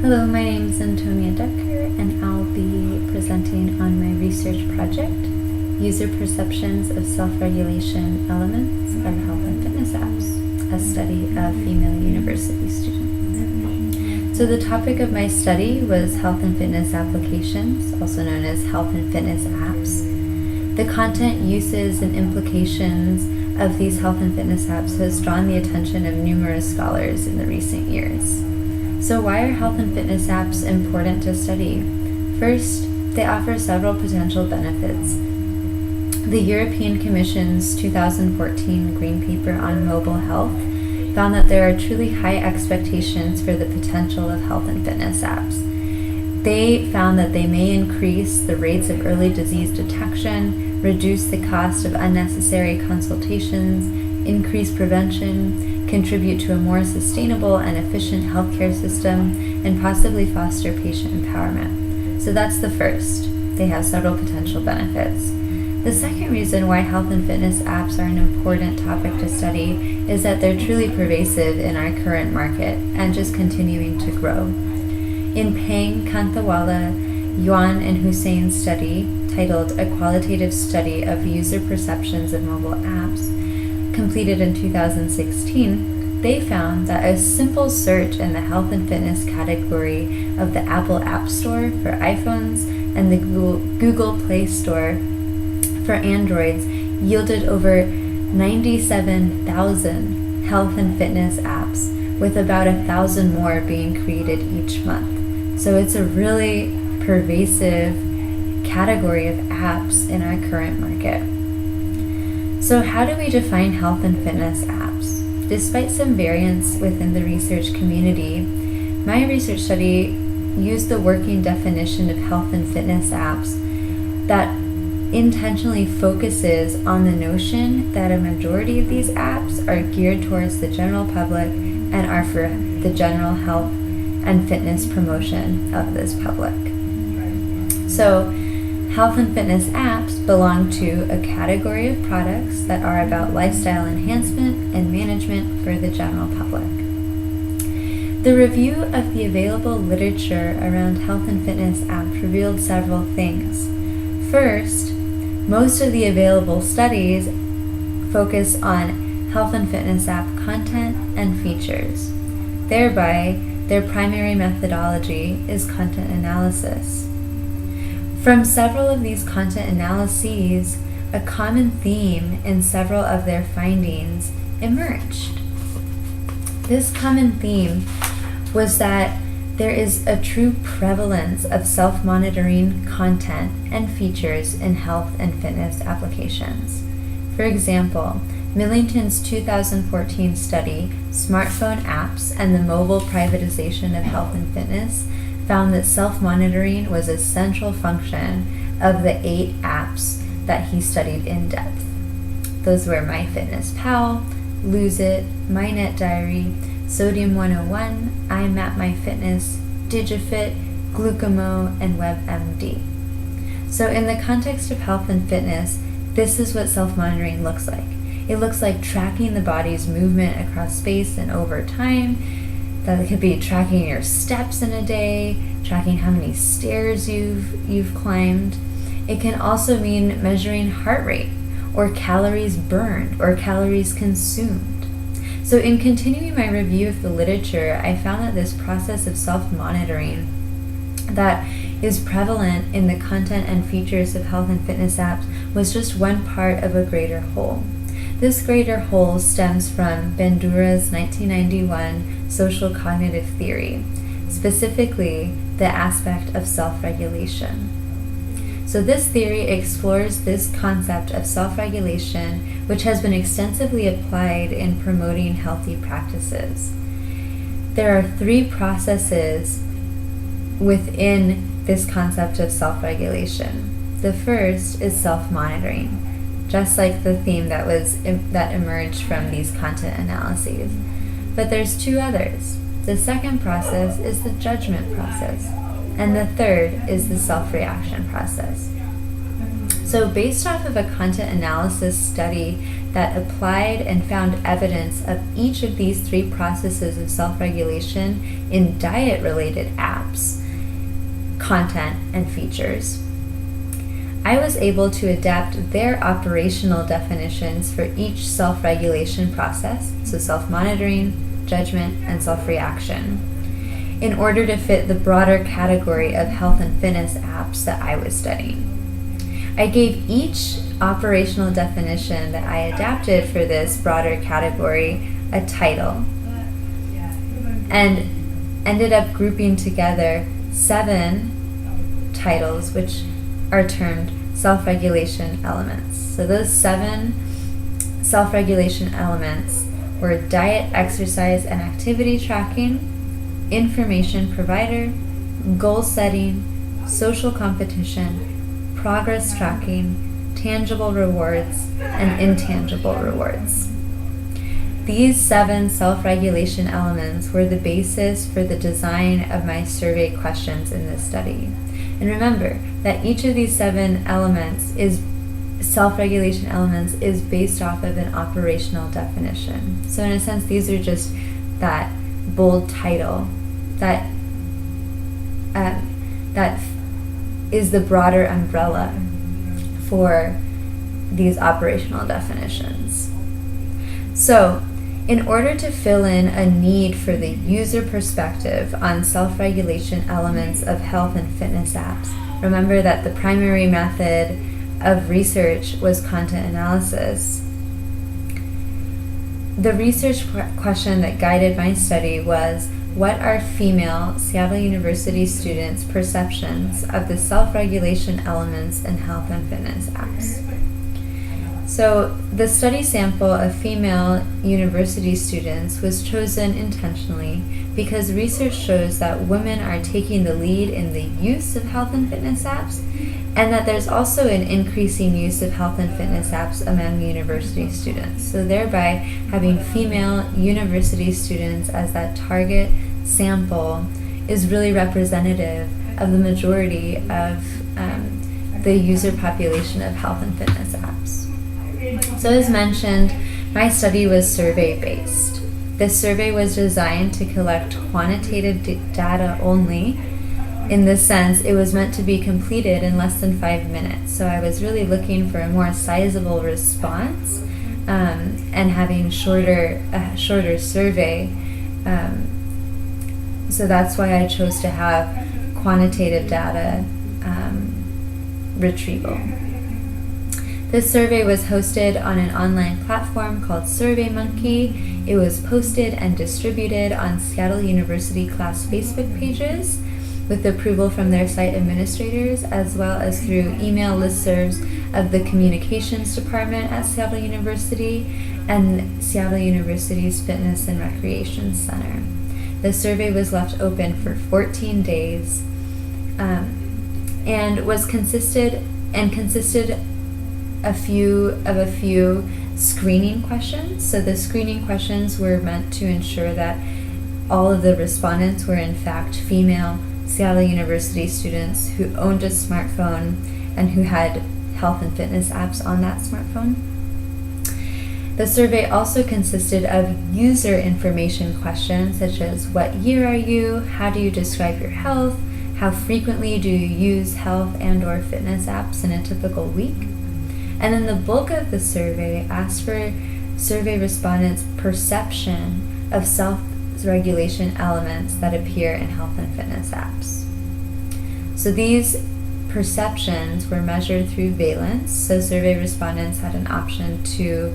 Hello, my name is Antonia Decker, and I'll be presenting on my research project, User Perceptions of Self-Regulation Elements of Health and Fitness Apps, a study of female university students. So the topic of my study was health and fitness applications, also known as health and fitness apps. The content, uses, and implications of these health and fitness apps has drawn the attention of numerous scholars in the recent years. So why are health and fitness apps important to study? First, they offer several potential benefits. The European Commission's 2014 Green Paper on Mobile Health found that there are truly high expectations for the potential of health and fitness apps. They found that they may increase the rates of early disease detection, reduce the cost of unnecessary consultations, increase prevention, contribute to a more sustainable and efficient healthcare system, and possibly foster patient empowerment. So that's the first. They have several potential benefits. The second reason why health and fitness apps are an important topic to study is that they're truly pervasive in our current market and just continuing to grow. In Pang, Kantawala, Yuan, and Hussein's study, titled A Qualitative Study of User Perceptions of Mobile Apps, completed in 2016, they found that a simple search in the health and fitness category of the Apple App Store for iPhones and the Google Play Store for Androids yielded over 97,000 health and fitness apps, with about 1,000 more being created each month. So it's a really pervasive category of apps in our current market. So how do we define health and fitness apps? Despite some variance within the research community, my research study used the working definition of health and fitness apps that intentionally focuses on the notion that a majority of these apps are geared towards the general public and are for the general health and fitness promotion of this public. So, health and fitness apps belong to a category of products that are about lifestyle enhancement and management for the general public. The review of the available literature around health and fitness apps revealed several things. First, most of the available studies focus on health and fitness app content and features. Thereby, their primary methodology is content analysis. From several of these content analyses, a common theme in several of their findings emerged. This common theme was that there is a true prevalence of self-monitoring content and features in health and fitness applications. For example, Millington's 2014 study, Smartphone Apps and the Mobile Privatization of Health and Fitness, found that self-monitoring was a central function of the 8 apps that he studied in depth. Those were MyFitnessPal, Lose It, MyNet Diary, Sodium 101, iMapMyFitness, DigiFit, Glucamo, and WebMD. So in the context of health and fitness, this is what self-monitoring looks like. It looks like tracking the body's movement across space and over time. That could be tracking your steps in a day, tracking how many stairs you've climbed. It can also mean measuring heart rate, or calories burned, or calories consumed. So in continuing my review of the literature, I found that this process of self-monitoring that is prevalent in the content and features of health and fitness apps was just one part of a greater whole. This greater whole stems from Bandura's 1991 social cognitive theory, specifically the aspect of self-regulation. So this theory explores this concept of self-regulation, which has been extensively applied in promoting healthy practices. There are 3 processes within this concept of self-regulation. The first is self-monitoring, just like the theme that emerged from these content analyses. But there's 2 others. The second process is the judgment process, and the third is the self-reaction process. So based off of a content analysis study that applied and found evidence of each of these 3 processes of self-regulation in diet-related apps, content, and features, I was able to adapt their operational definitions for each self-regulation process, so self-monitoring, judgment, and self-reaction, in order to fit the broader category of health and fitness apps that I was studying. I gave each operational definition that I adapted for this broader category a title, and ended up grouping together 7 titles which are termed self-regulation elements. So those 7 self-regulation elements were diet, exercise, and activity tracking, information provider, goal setting, social competition, progress tracking, tangible rewards, and intangible rewards. These 7 self-regulation elements were the basis for the design of my survey questions in this study. And remember that each of these 7 self-regulation elements is based off of an operational definition. So in a sense, these are just that bold title that is the broader umbrella for these operational definitions. So, in order to fill in a need for the user perspective on self-regulation elements of health and fitness apps, remember that the primary method of research was content analysis. The research question that guided my study was, what are female Seattle University students' perceptions of the self-regulation elements in health and fitness apps? So the study sample of female university students was chosen intentionally because research shows that women are taking the lead in the use of health and fitness apps, and that there's also an increasing use of health and fitness apps among university students. So thereby having female university students as that target sample is really representative of the majority of the user population of health and fitness apps. So as mentioned, my study was survey-based. This survey was designed to collect quantitative data only. In this sense, it was meant to be completed in less than 5 minutes. So I was really looking for a more sizable response and having a shorter survey. So that's why I chose to have quantitative data retrieval. This survey was hosted on an online platform called SurveyMonkey. It was posted and distributed on Seattle University class Facebook pages with approval from their site administrators, as well as through email listservs of the communications department at Seattle University and Seattle University's Fitness and Recreation Center. The survey was left open for 14 days and consisted of a few screening questions. So the screening questions were meant to ensure that all of the respondents were in fact female Seattle University students who owned a smartphone and who had health and fitness apps on that smartphone. The survey also consisted of user information questions such as what year are you, how do you describe your health, how frequently do you use health and or fitness apps in a typical week. And then the bulk of the survey asked for survey respondents' perception of self-regulation elements that appear in health and fitness apps. So these perceptions were measured through valence. So survey respondents had an option to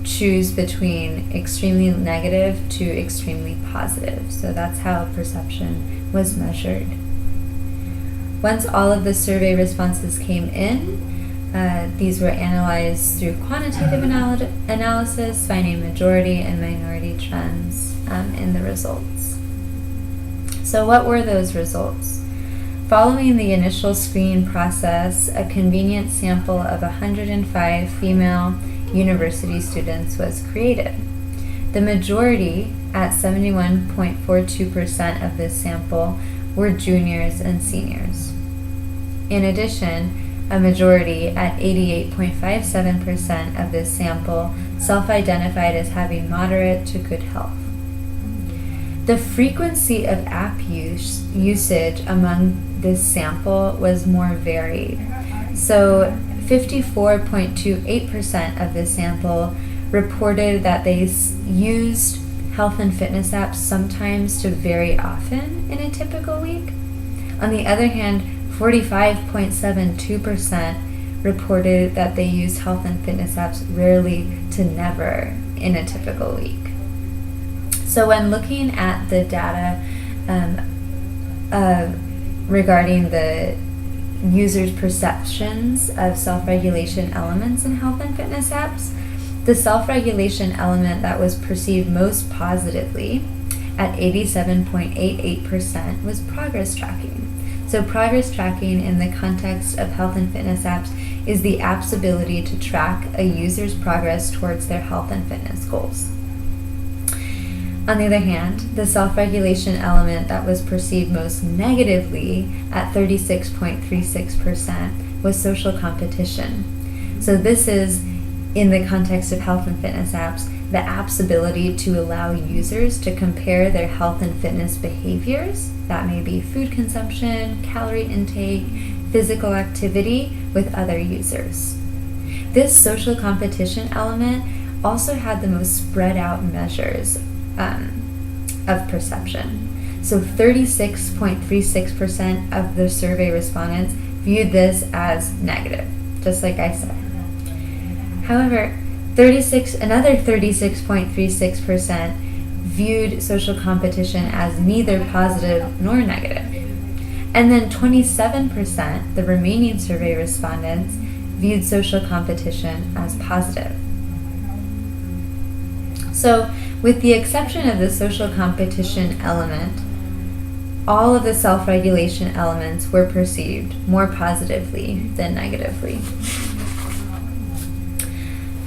choose between extremely negative to extremely positive. So that's how perception was measured. Once all of the survey responses came in, these were analyzed through quantitative analysis, finding majority and minority trends in the results. So what were those results? Following the initial screening process, a convenient sample of 105 female university students was created. The majority, at 71.42% of this sample, were juniors and seniors. In addition, a majority, at 88.57% of this sample, self-identified as having moderate to good health. The frequency of app usage among this sample was more varied. So 54.28% of the sample reported that they used health and fitness apps sometimes to very often in a typical week. On the other hand, 45.72% reported that they used health and fitness apps rarely to never in a typical week. So when looking at the data regarding the users' perceptions of self-regulation elements in health and fitness apps, the self-regulation element that was perceived most positively at 87.88% was progress tracking. So progress tracking in the context of health and fitness apps is the app's ability to track a user's progress towards their health and fitness goals. On the other hand, the self-regulation element that was perceived most negatively at 36.36% was social competition. So this is, in the context of health and fitness apps, the app's ability to allow users to compare their health and fitness behaviors, that may be food consumption, calorie intake, physical activity, with other users. This social competition element also had the most spread out measures of perception. So 36.36% of the survey respondents viewed this as negative, just like I said. However, another 36.36% viewed social competition as neither positive nor negative. And then 27%, the remaining survey respondents, viewed social competition as positive. So, with the exception of the social competition element, all of the self-regulation elements were perceived more positively than negatively.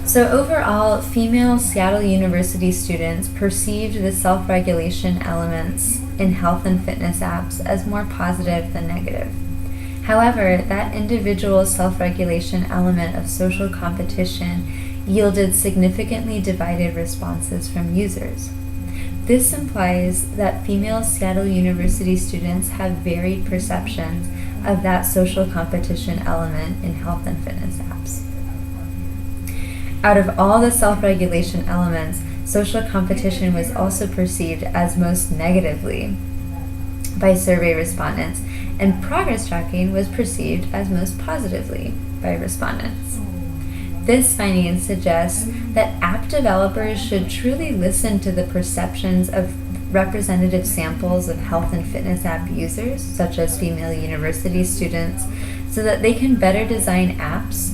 So overall, female Seattle University students perceived the self-regulation elements in health and fitness apps as more positive than negative. However, that individual self-regulation element of social competition yielded significantly divided responses from users. This implies that female Seattle University students have varied perceptions of that social competition element in health and fitness apps. Out of all the self-regulation elements, social competition was also perceived as most negatively by survey respondents, and progress tracking was perceived as most positively by respondents. This finding suggests that app developers should truly listen to the perceptions of representative samples of health and fitness app users, such as female university students, so that they can better design apps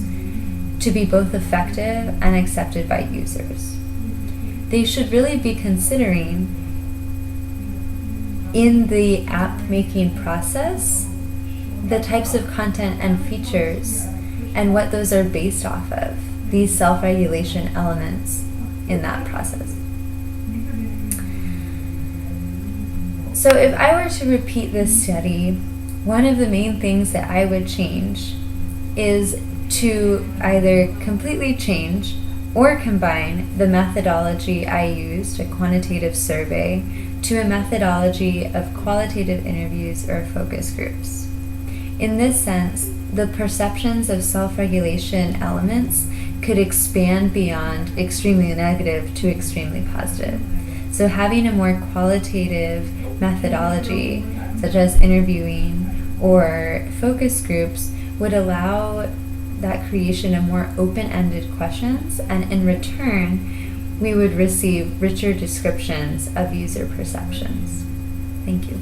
to be both effective and accepted by users. They should really be considering, in the app making process, the types of content and features and what those are based off of, these self-regulation elements in that process. So if I were to repeat this study, one of the main things that I would change is to either completely change or combine the methodology I used, a quantitative survey, to a methodology of qualitative interviews or focus groups. In this sense, the perceptions of self-regulation elements could expand beyond extremely negative to extremely positive. So having a more qualitative methodology, such as interviewing or focus groups, would allow that creation of more open-ended questions, and in return, we would receive richer descriptions of user perceptions. Thank you.